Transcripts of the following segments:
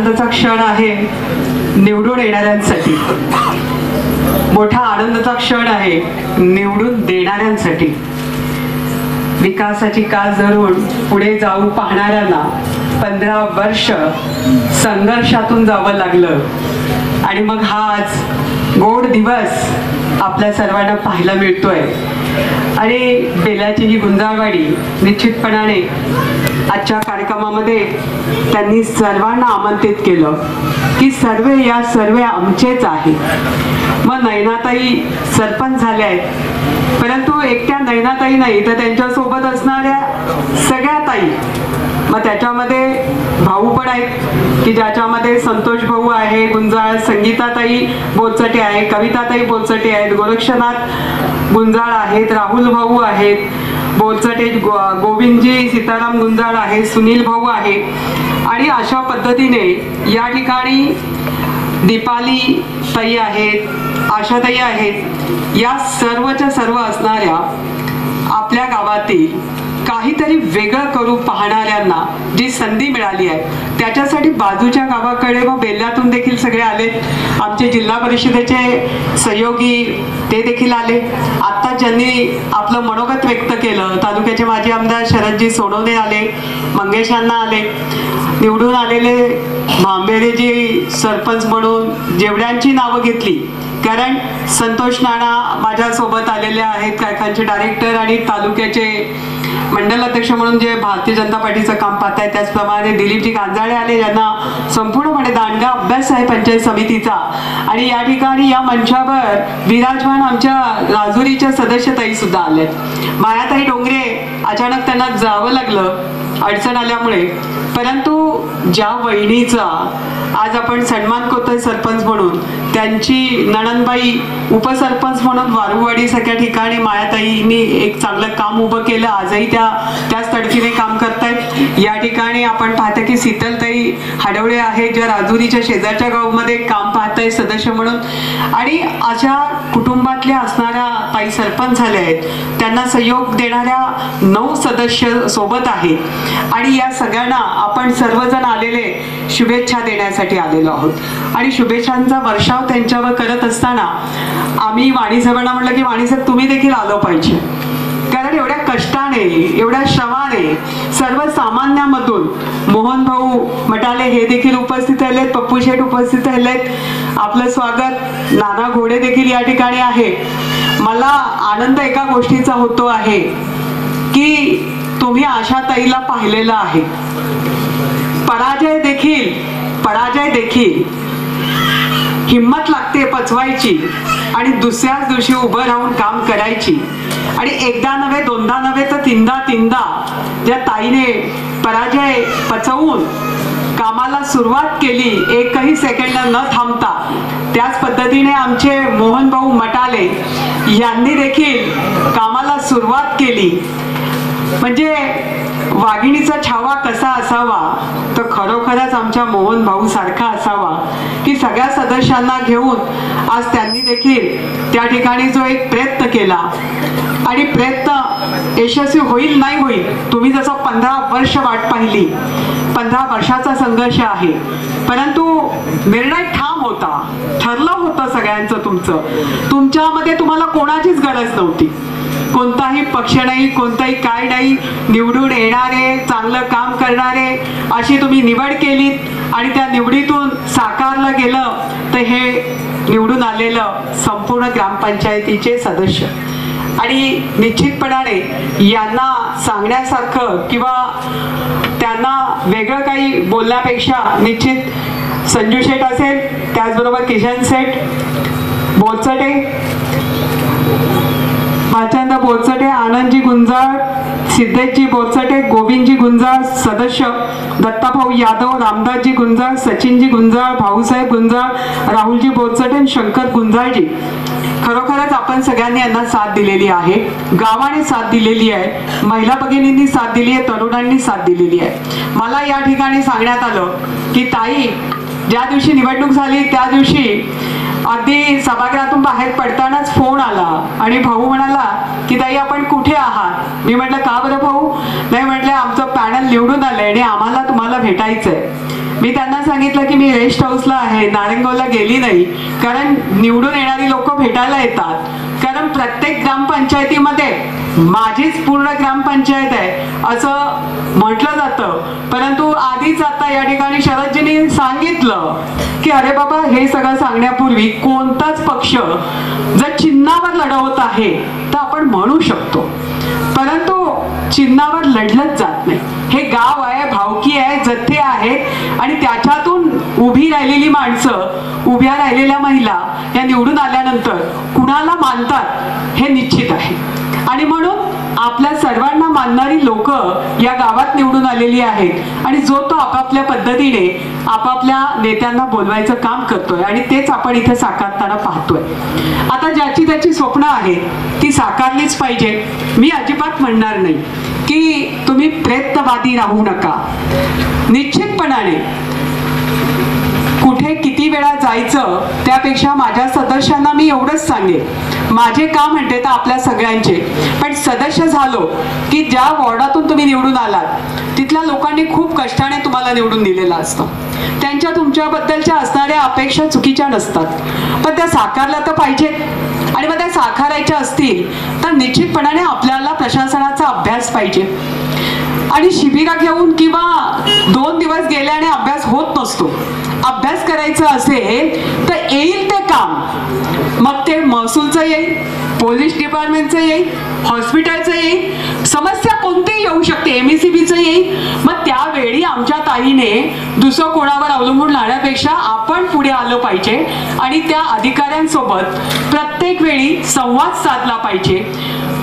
आनंदाचा क्षण आहे निवडून येणाऱ्यांसाठी, मोठा आनंदाचा क्षण आहे निवडून देणाऱ्यांसाठी. विकासाची कास धरून पुढे जाऊ पाहणाऱ्यांना 15 वर्ष संघर्षातून जावं लागलं आणि मग हा आज गोड दिवस आपल्या सर्वांना पाहायला मिळतोय. आणि बेलाची ही गुंजाळवाडी निश्चितपणाने आजच्या कार्यक्रमामध्ये त्यांनी सर्वांना आमंत्रित केलं की सर्व या सर्व आमचेच आहे. मग नयनाताई सरपंच झाल्या आहेत, परंतु एकट्या नयनाताई नाही तर त्यांच्यासोबत असणाऱ्या सगळ्या ताई, मग त्याच्यामध्ये भाऊ पण आहेत की ज्याच्यामध्ये संतोष भाऊ आहे गुंजाळ, संगीताताई बोचटे आहे, कविताताई बोचटे आहेत, गोरक्षनाथ गुंजाळ आहेत, राहुल भाऊ आहेत बोचटे, गोविंदजी सीताराम गुंजाळ आहे, सुनील भाऊ आहे. आणि अशा पद्धतीने या ठिकाणी दीपाली ताई आहेत, आशाताई आहेत. या सर्वच्या सर्व असणाऱ्या आपल्या गावातील काहीतरी वेगळं करू पाहणाऱ्यांना जी संधी मिळाली आहे त्याच्यासाठी बाजूच्या गावाकडे व बेल्ल्यातून देखील सगळे आले. आमचे जिल्हा परिषदेचे सहयोगी ते देखील आले. आत्ता ज्यांनी आपलं मनोगत व्यक्त केलं तालुक्याचे माजी आमदार शरदजी सोनवणे आले, मंगेशांना आले, निवडून आलेले भांबेरेजी सरपंच म्हणून जेवढ्यांची नावं घेतली, कारण संतोष नाना माझ्यासोबत आलेले आहेत, कारखानचे डायरेक्टर आणि तालुक्याचे मंडल अध्यक्ष म्हणून जे भारतीय जनता पार्टीचं काम पाहत आहे, त्याचप्रमाणे दिलीपजी गांजाळे आले ज्यांना संपूर्णपणे दांडगा अभ्यास आहे पंचायत समितीचा. आणि या ठिकाणी या मंचावर विराजमान आमच्या राजुरीच्या सदस्यताई सुद्धा आल्यात. मायाताई डोंगरे अचानक त्यांना जावं लागलं अडचण आल्यामुळे, परंतु ज्या वहिनीचा आज आपण सन्मान करतोय सरपंच म्हणून, त्यांची नणंदबाई उपसरपंच म्हणून वारुवाडी सगळ्या ठिकाणी मायाताईंनी एक चांगलं काम उभं केलं. आजही त्याच तडफीने काम करतायत. या ठिकाणी आपण पाहतो की शीतलताई हाडवळे आहेत ज्या राजुरीच्या शेजारच्या गावामध्ये काम पाहताय सदस्य म्हणून. आणि अशा कुटुंबातल्या असणाऱ्या ताई सरपंच झाल्या आहेत, त्यांना सहयोग देणाऱ्या 9 सदस्य सोबत आहेत. आणि या सगळ्यांना आपण सर्वजण आलेले शुभेच्छा देण्यासाठी आलेलो आहोत. आणि शुभेच्छांचा वर्षाव त्यांच्यावर करत असताना आम्ही वाणीसाहेबांना म्हटलं की वाणीसाहेब तुम्ही देखील आलो पाहिजे, कारण एवढ्या कष्टाने एवढ्या श्रमाने सर्वसामान्यामधून मोहन भाऊ मटाले हे देखील उपस्थित राहिलेत, पप्पू शेठ उपस्थित राहिलेत, आपलं स्वागत, नाना घोडे देखील या ठिकाणी आहे. मला आनंद एका गोष्टीचा होतो आहे की तुम्ही आशाताईला पाहिलेलं आहे. पराजय देखील हिम्मत लागते पचवायची आणि दुसऱ्याच दिवशी उभं राहून काम करायची. आणि एकदा नव्हे, दोनदा नव्हे तर तीनदा ज्या ताईने पराजय पचवून कामाला सुरुवात केली एकही सेकंड न थांबता, त्याच पद्धतीने आमचे मोहन भाऊ मटाले यांनी देखील कामाला सुरुवात केली. म्हणजे वाघिणीचा छावा कसा असावा तर खरोखरच आमच्या मोहन भाऊ सारखा असावा की सगळ्या सदस्यांना घेऊन आज त्यांनी देखील त्या ठिकाणी जो एक प्रयत्न केला. आणि प्रयत्न यशस्वी होईल नाही होईल, तुम्ही जसं 15 वर्ष वाट पाहिली, 15 वर्षाचा संघर्ष आहे, परंतु निर्णय ठाम होता, ठरलं होतं सगळ्यांचं. तुमच्यामध्ये तुम्हाला कोणाचीच गरज नव्हती, कोणताही पक्ष नाही, कोणताही काय नाही, निवडून येणारे चांगलं काम करणारे अशी तुम्ही निवड केलीत. आणि त्या निवडीतून साकारलं गेलं तर हे निवडून आलेलं संपूर्ण ग्रामपंचायतीचे सदस्य. आणि निश्चितपणाने यांना सांगण्यासारखं किंवा त्यांना वेगळं काही बोलण्यापेक्षा निश्चित संजू शेठ असेल, त्याचबरोबर किशन शेठ बोचटे, भाचंद बोचटे, आनंदजी गुंजाळ, सिद्धेशजी बोचटे, गोविंदजी गुंजाळ सदस्य, दत्ताभाऊ यादव, रामदासजी गुंजाळ, सचिनजी गुंजाळ, भाऊसाहेब गुंजाळ, राहुलजी बोचटे, शंकर गुंजाळजी. खरोखरच आपण सगळ्यांनी यांना साथ दिलेली आहे, गावाने साथ दिलेली आहे, महिला भगिनींनी साथ दिली आहे, तरुणांनी साथ दिलेली आहे. मला या ठिकाणी सांगण्यात आलं की ताई ज्या दिवशी निवडणूक झाली त्या दिवशी अगदी सभागृहातून बाहेर पडतानाच फोन आला आणि भाऊ म्हणाला की ताई आपण कुठे आहात. मी म्हटलं का बरं भाऊ. नाही म्हटलं आमचं पॅनल निवडून आलंय आणि आम्हाला तुम्हाला भेटायचंय. मी त्यांना सांगितलं की मी रेस्ट हाऊसला आहे, नारायणगावला गेली नाही, कारण निवडून येणारी लोक भेटायला येतात. कारण प्रत्येक ग्रामपंचायतीमध्ये माझीच पूर्ण ग्रामपंचायत आहे असं म्हटलं जातं. परंतु आधीच आता या ठिकाणी शरदजींनी सांगितलं की अरे बाबा, हे सगळं सांगण्यापूर्वी कोणताच पक्ष जर चिन्हावर लढवत आहे तर आपण म्हणू शकतो, परंतु चिन्हावर लढलंच जात नाही. हे गाव आहे, भावकी आहे, जथ्थे आहेत आणि त्याच्यातून उभी राहिलेली माणसं, उभ्या राहिलेल्या महिला या निवडून आल्यानंतर कुणाला मानतात हे निश्चित आहे. आणि म्हणून आपल्या सर्वांना मानणारी लोक या गावात निवडून आलेली आहेत आणि जो तो आपापल्या पद्धतीने आपापल्या नेत्यांना बोलवायचं काम करतोय आणि तेच आपण इथे साकारताना पाहतोय. आता ज्याची त्याची स्वप्न आहेत ती साकारलीच पाहिजे. मी अजिबात म्हणणार नाही की तुम्ही प्रयत्नवादी राहू नका. निश्चितपणाने कुठे किती वेळा जायचं त्यापेक्षा माझ्या सदस्यांना मी एवढंच सांगेन, माझे काम म्हणते तर आपल्या सगळ्यांचे, पण सदस्य झालो की ज्या वॉर्डातून तुम्ही निवडून आलात तिथल्या लोकांनी खूप कष्टाने तुम्हाला निवडून दिलेलं असतं. त्यांच्या तुमच्याबद्दलच्या असणाऱ्या अपेक्षा चुकीच्या नसतात, पण त्या साकारल्या तर पाहिजेत. आणि मग त्या साकारायच्या असतील तर निश्चितपणाने आपल्याला प्रशासनाचा अभ्यास पाहिजे. आणि शिबिरा घेऊन किंवा 2 दिवस गेल्याने अभ्यास होत नसतो. अभ्यास करायचा असेल तर येईल ते काम, मग ते महसूलचं येईल, पोलीस डिपार्टमेंटचं येईल, हॉस्पिटलचं येईल, समस्या कोणतीही येऊ शकते, MSCBचं येईल. मग त्यावेळी आमच्या ताईने दुसरं कोणावर अवलंबून राहण्यापेक्षा आपण पुढे आलं पाहिजे आणि त्या अधिकाऱ्यांसोबत प्रत्येक वेळी संवाद साधला पाहिजे.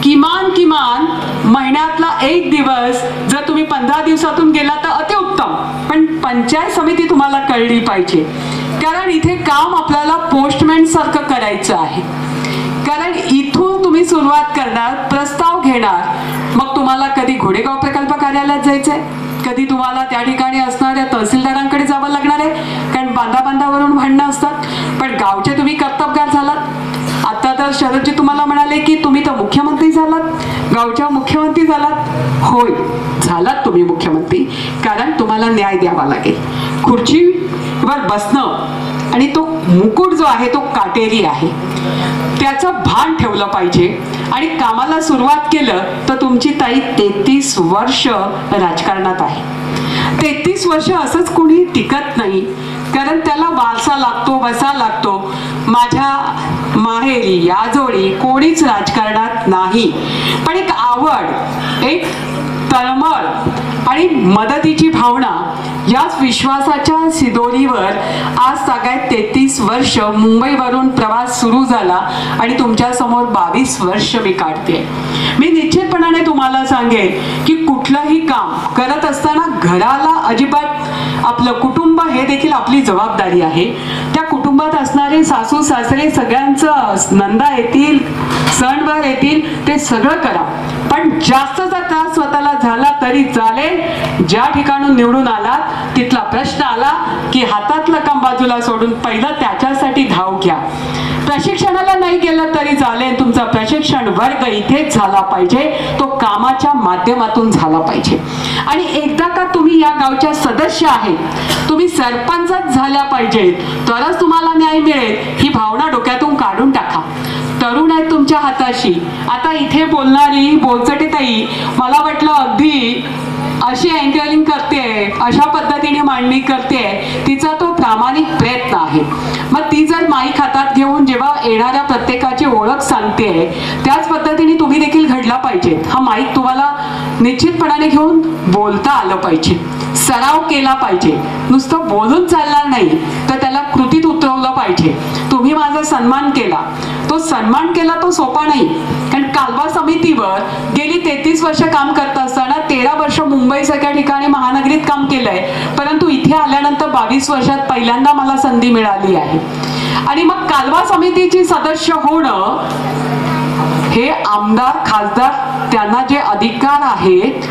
किमान महिन्यातला 1 दिवस जर तुम्ही 15 दिवसातून गेला तर अतिउत्तम, पण पंचायत समिती तुम्हाला कळली पाहिजे. कारण इथे काम आपल्याला पोस्टमॅन सारखं करायचं आहे. कारण इथून तुम्ही सुरुवात करणार, प्रस्ताव घेणार, मग तुम्हाला कधी घोडेगाव प्रकल्प कार्यालयात जायचंय, कधी तुम्हाला त्या ठिकाणी असणाऱ्या तहसीलदारांकडे जावं लागणार आहे, कारण बांधावरून भांडणं असतात. पण गावचे तुम्ही कर्तबगार झालात. आता तर शरदजी तुम्हाला म्हणाले की तुम्ही तर मुख्यमंत्री झालात, गावच्या मुख्यमंत्री झालात. होय, झालात तुम्ही मुख्यमंत्री, कारण तुम्हाला न्याय द्यावा लागेल. खुर्चीवर बसणं आणि तो मुकुट जो आहे तो काटेरी आहे, त्याचं भान ठेवलं पाहिजे. आणि कामाला सुरुवात केलं तर तुमची ताई 33 वर्ष राजकारणात आहे. 33 वर्ष असंच कोणी टिकत नाही, कारण त्याला वारसा लागतो, बसा लागतो. माझ्या माहेरी आजोळी कोणीच राजकारणात नाही, पण एक आवड, एक तळमळ आणि मदतीची भावना, याच विश्वासाच्या शिदोरीवर आज सगळ्यात 33 वर्ष मुंबईवरून प्रवास सुरू झाला आणि तुमच्या समोर 22 वर्ष मी काढते. मी निश्चितपणाने तुम्हाला सांगेन की कुठलंही काम करत असताना घराला अजिबात, आपलं कुटुंब हे देखील आपली जबाबदारी आहे. त्या कुटुंबात असणारे सासू सासरे सगळ्यांचं नंदा येतील, सणवार येतील, ते सगळं करा. पण जास्तचा त्रास स्वतःला झाला तरी चालेल. ज्या ठिकाणून निवडून आला तिथला प्रश्न आला की हातातलं काम बाजूला सोडून पहिलं त्याच्यासाठी धाव घ्या. प्रशिक्षणाला नाही गेलं तरी चालेल, तुमचा प्रशिक्षण वर्ग इथेच झाला पाहिजे, तो कामाच्या माध्यमातून झाला पाहिजे. आणि एकदा का तुम्ही या गावच्या सदस्य आहेत, तुम्ही सरपंचच झाल्या पाहिजेत, तरच तुम्हाला न्याय मिळेल. ही भावना डोक्यातून काढून टाका. तरुण आहेत तुमच्या हाताशी. आता इथे बोलणारी बोलचटे ताई, मला वाटलं अगदी अशी अँकरिंग करते, अशा पद्धतीने मांडणी करते, तिचा तो प्रामाणिक प्रयत्न आहे. मग ती जर माईक हातात घेऊन जेव्हा येणाऱ्या प्रत्येकाची ओळख सांगते, त्याच पद्धतीने तुम्ही देखील घडला पाहिजे. हा माईक तुम्हाला निश्चितपणाने घेऊन बोलता आलं पाहिजे, सराव केला पाहिजे. नुसतं बोलून चालणार नाही, तर त्याला कृतीत उतरवलं पाहिजे. तुम्ही माझा सन्मान केला, तो सन्मान केला तो सोपा नाही. कारण कालवा समितीवर गेली 33 वर्ष काम करत असताना 13 वर्ष मुंबईसारख्या ठिकाणी महानगरीत काम केलंय, परंतु इथे आल्यानंतर 22 वर्षात पहिल्यांदा मला संधी मिळाली आहे. आणि मग कालवा समितीची सदस्य होणं हे आमदार खासदार त्यांना जे अधिकार आहेत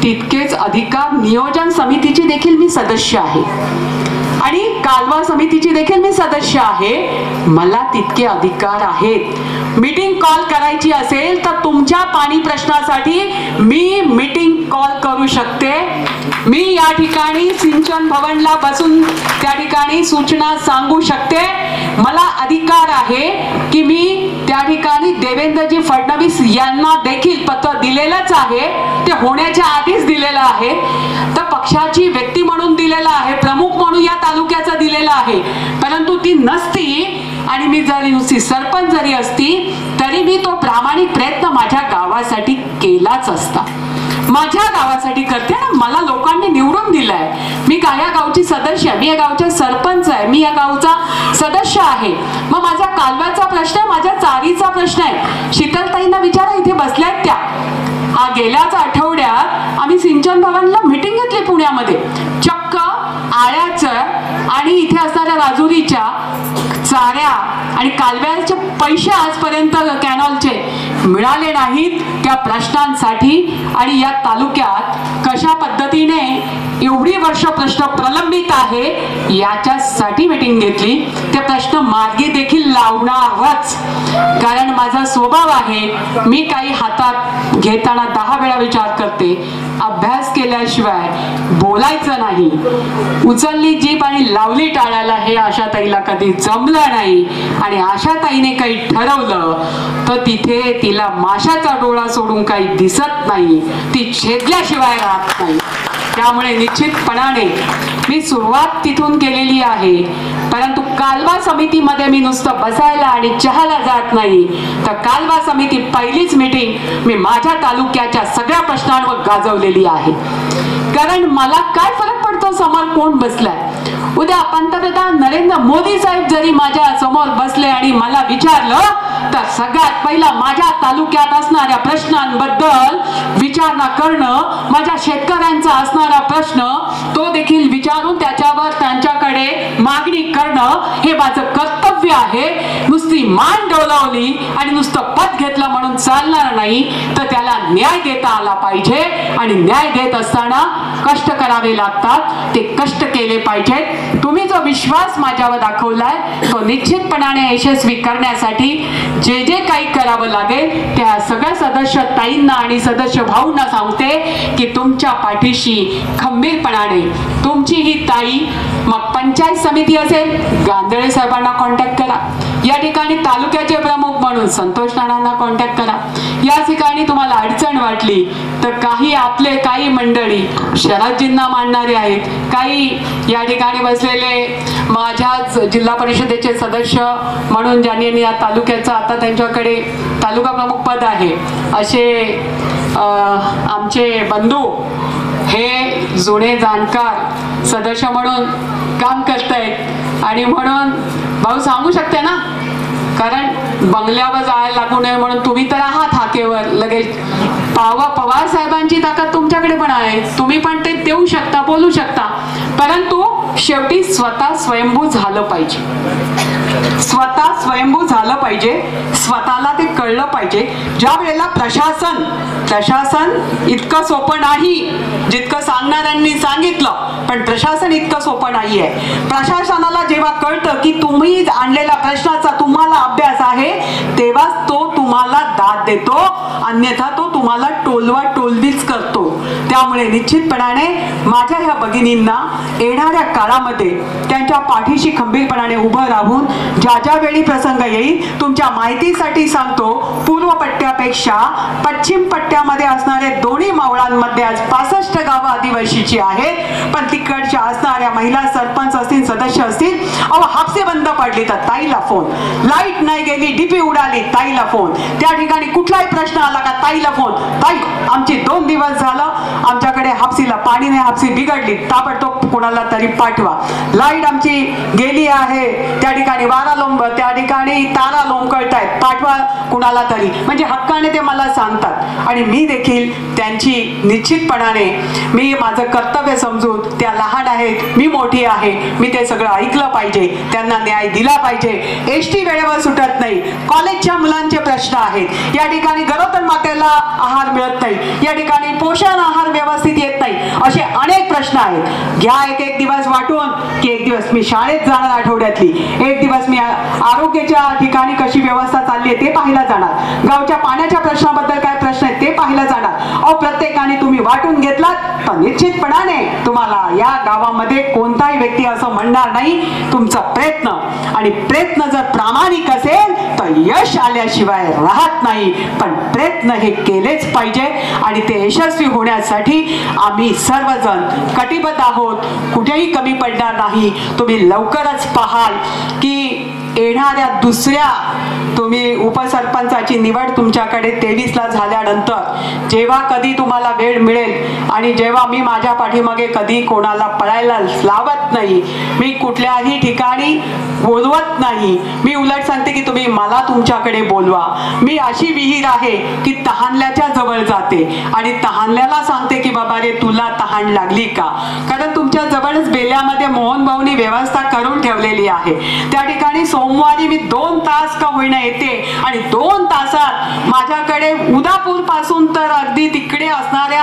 तितकेच अधिकार नियोजन समितीचे देखील मी सदस्य आहे. आणि कालवा समितीची देखील मी सदस्य आहे. मला तितके अधिकार आहेत. मीटिंग कॉल करायची असेल तर तुमच्या पाणी प्रश्नासाठी मी मीटिंग कॉल करू शकते. मी या ठिकाणी सिंचन भवनला बसून त्या ठिकाणी सूचना सांगू शकते. मला अधिकार आहे की मी त्या ठिकाणी देवेंद्रजी फडणवीस यांना देखील पत्र दिलेलंच आहे. ते होण्याच्या आधीच दिलेलं आहे. तर पक्षाची व्यक्ती म्हणून दिलेलं आहे, प्रमुख म्हणून या तालुक्याचा दिलेला आहे. परंतु ती नसती आणि मी जरी नुसती सरपंच जरी असती तरी मी तो प्रामाणिक प्रयत्न माझ्या गावासाठी केलाच असता. माझ्या गावासाठी करते ना. मला लोकांनी निवडून दिलंय. मी या गावची सदस्य आहे, मी या गावचे सरपंच आहे, मी या गावचा सदस्य आहे. मग माझ्या कालव्याचा प्रश्न आहे, माझ्या चारीचा प्रश्न आहे. शीतलताईंना विचारा, इथे बसल्यात त्या. गेल्याच आठवड्यात आम्ही सिंचन भवनला मीटिंग घेतली पुण्यामध्ये. चक्क आळ्याचं आणि इथे असणाऱ्या राजुरीच्या चाऱ्या आणि कालव्याचे पैसे आजपर्यंत कॅनॉलचे मिळाले नाहीत त्या प्रश्नांसाठी. आणि या तालुक्यात कशा पद्धतीने एवढी वर्ष प्रश्न प्रलंबित आहे याच्यासाठी मीटिंग घेतली. ते प्रश्न मार्गी देखील लावणारच. कारण माझा स्वभाव आहे, मी काही हातात घेताना 10 वेळा विचार करते. अभ्यास केल्याशिवाय बोलायचं नाही. उचलली जीभ आणि लावली टाळायला हे आशाताईला कधी जमलं नाही. आणि आशाताईने काही ठरवलं तर तिथे तिला माशाचा डोळा सोडून काही दिसत नाही. ती छेदल्याशिवाय राहत नाही. त्यामुळे निश्चितपणाने मी सुरुवात तिथून केलेली आहे. परंतु कालवा समितीमध्ये मी नुसतं बसायला आणि चहाला जात नाही. तर कालवा समिती पहिलीच मीटिंग मी माझ्या तालुक्याच्या सगळ्या प्रश्नांवर गाजवलेली आहे. कारण मला काय फरक पडतो समोर कोण बसलाय. उद्या पंतप्रधान नरेंद्र मोदी साहेब जरी माझ्या समोर बसले आणि मला विचारलं तर सगळ्यात पहिला माझ्या तालुक्यात असणाऱ्या प्रश्नांबद्दल विचारणा करणं, माझ्या शेतकऱ्यांचा असणारा प्रश्न तो देखील विचारून त्याच्यावर त्यांच्याकडे मागणी करणं हे माझं कर्तव्य आहे. नुसती मान डोलावली आणि नुसतं पद घेतलं म्हणून चालणार नाही. तर त्याला न्याय देता आला पाहिजे. आणि न्याय देत असताना कष्ट करावे लागतात. ते कष्ट केले पाहिजेत. तुम्ही जो विश्वास माझ्यावर दाखवलाय तो निश्चितपणाने यशस्वी करण्यासाठी जे जे काही करावं लागेल त्या सगळ्या सदस्य ताईंना आणि सदस्य भाऊंना सांगते की तुमच्या पाठीशी खंबीरपणाने तुमची ही ताई. मग पंचायत समिती असेल, गांधळे साहेबांना कॉन्टॅक्ट करा. या ठिकाणी तालुक्याचे प्रमुख म्हणून संतोष नानांना कॉन्टॅक्ट करा. या ठिकाणी तुम्हाला अडचण वाटली तर काही मंडळी शरदजींना मानणारे आहेत, काही या ठिकाणी बसलेले माझ्याच जिल्हा परिषदेचे सदस्य म्हणून ज्यांनी या तालुक्याचं आता त्यांच्याकडे तालुका प्रमुख पद आहे असे आमचे बंधू हे जुने जाणकार सदस्य म्हणून काम करतायत. आणि म्हणून भाऊ सांगू शकते ना, कारण बंगल्यावर जायला लागू नये म्हणून तुम्ही तर आहात हाकेवर लगेच. पवार साहेबांची ताकद तुमच्याकडे पण आहे, तुम्ही पण ते देऊ शकता, बोलू शकता. परंतु शेवटी स्वतः स्वयंभू झालं पाहिजे. स्वतः स्वयंभू झालं पाहिजे. स्वतःला ते कळलं पाहिजे. ज्या वेळेला प्रशासन इतकं सोपं नाही जितकं सांगणाऱ्यांनी सांगितलं. पण प्रशासन इतकं सोपं नाही आहे. प्रशासनाला जेव्हा कळतं की तुम्ही आणलेल्या प्रश्नाचा तुम्हाला अभ्यास आहे तेव्हाच तो तुम्हाला दाद देतो, अन्यथा तो तुम्हाला टोलवा टोलवीच करतो. त्यामुळे निश्चितपणाने माझ्या ह्या भगिनींना येणाऱ्या काळामध्ये त्यांच्या पाठीशी खंबीरपणाने उभं राहून ज्या ज्या वेळी प्रसंग येईल, तुमच्या माहितीसाठी सांगतो, पूर्व पट्ट्यापेक्षा पश्चिम पट्ट्यामध्ये असणारे दोन्ही मावळांमध्ये आज 65 गावं आदिवासीची आहेत. पण तिकडच्या असणाऱ्या महिला सरपंच असतील, सदस्य असतील, हापसे बंद पडली तर ताईला फोन, लाईट नाही गेली, डीपी उडाली, ताईला फोन, त्या ठिकाणी कुठलाही प्रश्न आला का ताईला फोन, ताई आमची 2 दिवस झालं आमच्याकडे हापसीला पाणी नाही, हापसी बिघडली, ताबडतोब कोणाला तरी पाठवा. लाईट आमची गेली आहे, त्या ठिकाणी त्या ठिकाणी तारा लोंबकळतायत, पाठवा कुणाला तरी. म्हणजे हक्काने ते मला सांगतात. आणि मी देखील त्यांची निश्चितपणाने मी माझं कर्तव्य समजून, त्या लहान आहेत, मी मोठी आहे, मी ते सगळं ऐकलं पाहिजे, त्यांना न्याय दिला पाहिजे. एसटी वेळेवर सुटत नाही, कॉलेजच्या मुलांचे प्रश्न आहेत, या ठिकाणी गरोदर मातेला आहार मिळत नाही, या ठिकाणी पोषण आहार व्यवस्थित येत नाही, असे अनेक प्रश्न आहेत. घ्या एक दिवस वाटून की एक दिवस मी शाळेत जाणार, आठवड्यातली एक दिवस मी आरोग्याच्या ठिकाणी कशी व्यवस्था चालली आहे ते पाहायला जाणार, गावच्या पाण्याच्या प्रश्नाबद्दल काय प्रश्न आहेत ते पाहायला जाणार. अहो प्रत्येकाने तुम्ही वाटून घेतलात तर निश्चितपणाने तुम्हाला या गावामध्ये कोणताही व्यक्ती असं म्हणणार नाही. तुमचा प्रयत्न आणि प्रयत्न जर प्रामाणिक असेल तर यश आल्याशिवाय राहत नाही, पण प्रयत्न हे केलेच पाहिजे आणि ते यशस्वी होण्यासाठी आम्ही सर्वजण कटिबद्ध आहोत. कुठेही कमी पडणार नाही. तुम्ही लवकरच पाहाल की येणाऱ्या दुसऱ्या तुम्ही उपसरपंचाची निवड तुमच्याकडे 23ला झाल्यानंतर जेव्हा कधी तुम्हाला वेळ मिळेल आणि जेव्हा मी माझ्या पाठीमागे कधी कोणाला पळायला लावत नाही, मी कुठल्याही ठिकाणी बोलवत नाही, मी उलट सांगते की तुम्ही मला तुमच्याकडे बोलवा. मी अशी विहीर आहे की तहानल्याच्या जवळ जाते आणि तहानल्याला सांगते की बाबा रे तुला तहान लागली का, कारण तुमच्या जवळच बेल्यामध्ये मोहन भाऊनी व्यवस्था करून ठेवलेली आहे. त्या ठिकाणी सोमवारी मी 2 तास का होईना येते आणि 2 तासात माझ्याकडे उदापूर पासून तर अगदी तिकडे असणाऱ्या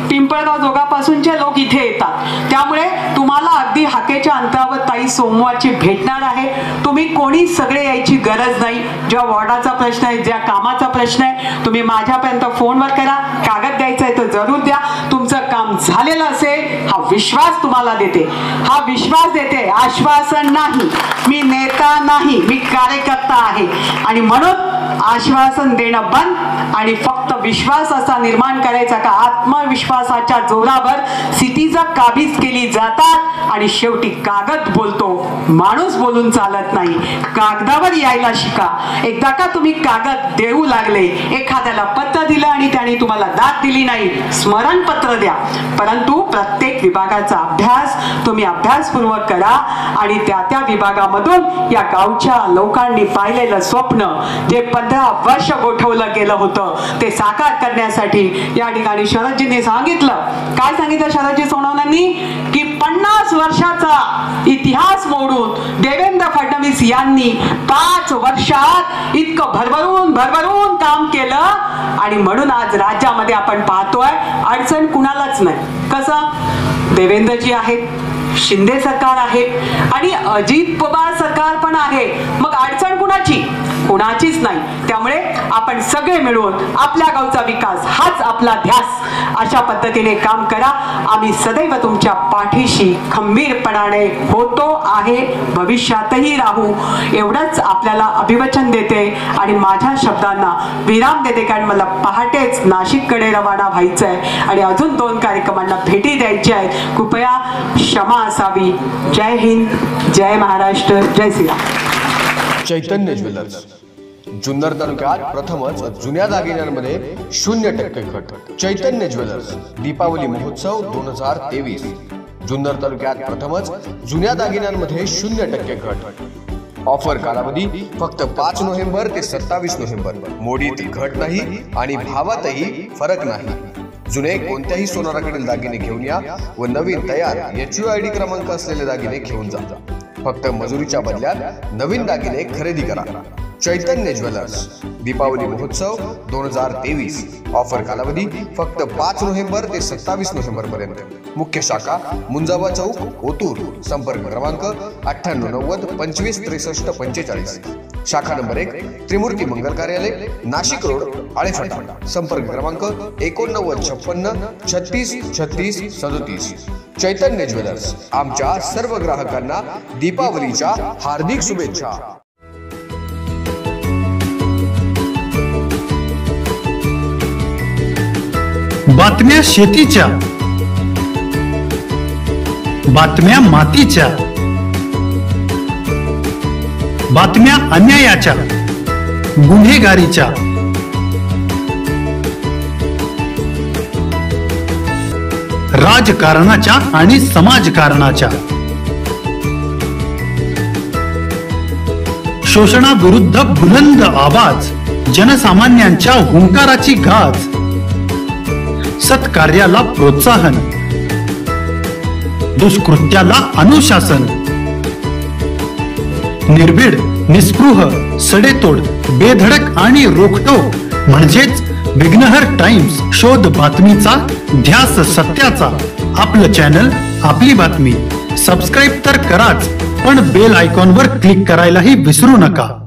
पिंपळगाव जोगापासूनचे लोक इथे येतात. त्यामुळे तुम्हाला अगदी हाकेच्या अंतरावर ताई सोमवारची भेटणार आहे. तुम्ही कोणी सगळे यायची गरज नाही. ज्या वॉर्डाचा प्रश्न आहे, ज्या कामाचा प्रश्न आहे, तुम्ही माझ्यापर्यंत फोनवर करा. कागद द्यायचा आहे तर जरूर द्या. तुमचं काम झालेलं असेल हा विश्वास तुम्हाला देते, हा विश्वास देते, आश्वासन नाही. मी नेता नाही, मी कार्यकर्ता आहे आणि म्हणून आश्वासन देणं बंद आणि फक्त विश्वास असा निर्माण करायचा का आत्मविश्वासाच्या जोरावर सिटीचा काबीज केली जातात आणि शेवटी कागद बोलतो, माणूस बोलून चालत नाही. कागदावर यायला शिका. एकदा का तुम्ही कागद देऊ लागले, एखाद्याला पत्र दिलं आणि त्याने तुम्हाला दाद दिली नाही, स्मरणपत्र द्या. परंतु प्रत्येक विभागाचा अभ्यास तुम्ही अभ्यासपूर्वक करा आणि त्या विभागामधून या गावच्या लोकांनी पाहिलेलं स्वप्न जे 15 वर्ष गोठवलं गेलं होतं ते साकार करण्यासाठी या ठिकाणी शरदजींनी सांगितलं. काय सांगितलं शरदजी सोनवणेंनी की 50 वर्षाचा इतिहास मोडून देवेंद्र फडणवीस यांनी 5 वर्षात इतकं भरभरून काम केलं आणि म्हणून आज राज्यामध्ये आपण पाहतोय अडचण कुणालाच नाही. कसं देवेंद्रजी आहेत, शिंदे सरकार आहे आणि अजित पवार सरकार पण आहे, मग अडचण कुणाची? कुणाचीच नाही. त्यामुळे आपण सगळे मिळून आपल्या गावचा विकास हाच आपला ध्यास अशा पद्धतीने काम करा. आम्ही सदैव तुमच्या पाठीशी खंबीरपणाने होतो आहे, भविष्यातही राहू एवढंच आपल्याला अभिवचन देते आणि माझ्या शब्दांना विराम देते, कारण मला पहाटेच नाशिककडे रवाना व्हायचं आहे आणि अजून 2 कार्यक्रमांना भेटी द्यायच्या आहेत. कृपया क्षमा असावी. जय हिंद, जय महाराष्ट्र, जय श्रीराम. चैतन्य ज्वेलर्स जुन्नर तालुक्यात प्रथमच जुन्या दागिन्यांमध्ये 0% घट. चैतन्य ज्वेलर्स दीपावली महोत्सव 2023. जुन्नर तालुक्यात प्रथमच जुन्या दागिन्यांमध्ये 0% घट. ऑफर कालावधी फक्त 5 नोव्हेंबर ते 27 नोव्हेंबर. मोडीत घट नाही आणि भावातही फरक नाही. जुने कोणत्याही सोनाराकडील दागिने घेऊन या व नवीन तयार HUID क्रमांक असलेले दागिने घेऊन जा. फक्त मजुरीच्या बदल्यात नवीन दागिने खरेदी करा. चैतन्य ज्वेलर्स दीपावली महोत्सव 2023. ऑफर कालावधी फक्त 5 नोव्हेंबर ते 27 नोव्हेंबर पर्यंत. मुख्य शाखा मुंजावा चौक, ओतूर. संपर्क क्रमांक 9890 25 63 45. शाखा नंबर 1 त्रिमूर्ती मंगल कार्यालय, नाशिक रोड, आळेफाटा. संपर्क क्रमांक 89 56 36 36 37. चैतन्य ज्वेलर्स आमच्या सर्व ग्राहकांना दीपावलीच्या हार्दिक शुभेच्छा. बातम्या शेतीच्या, बातम्या मातीच्या, बातम्या अन्यायाच्या, गुन्हेगारीच्या, राजकारणाच्या आणि समाजकारणाच्या, शोषणाविरुद्ध बुलंद आवाज, जनसामान्यांच्या हुंकाराची गाज, सत्कार्याला प्रोत्साहन, दुष्कृत्याला अनुशासन, निर्भीड, निस्पृह, सडेतोड, बेधडक आणि रोखठोक म्हणजेच विघ्नहर टाइम्स, शोध बातमीचा, ध्यास सत्याचा. आपलं चॅनल, आपली बातमी. सबस्क्राईब तर कराच, पण बेल आयकॉनवर क्लिक करायलाही विसरू नका.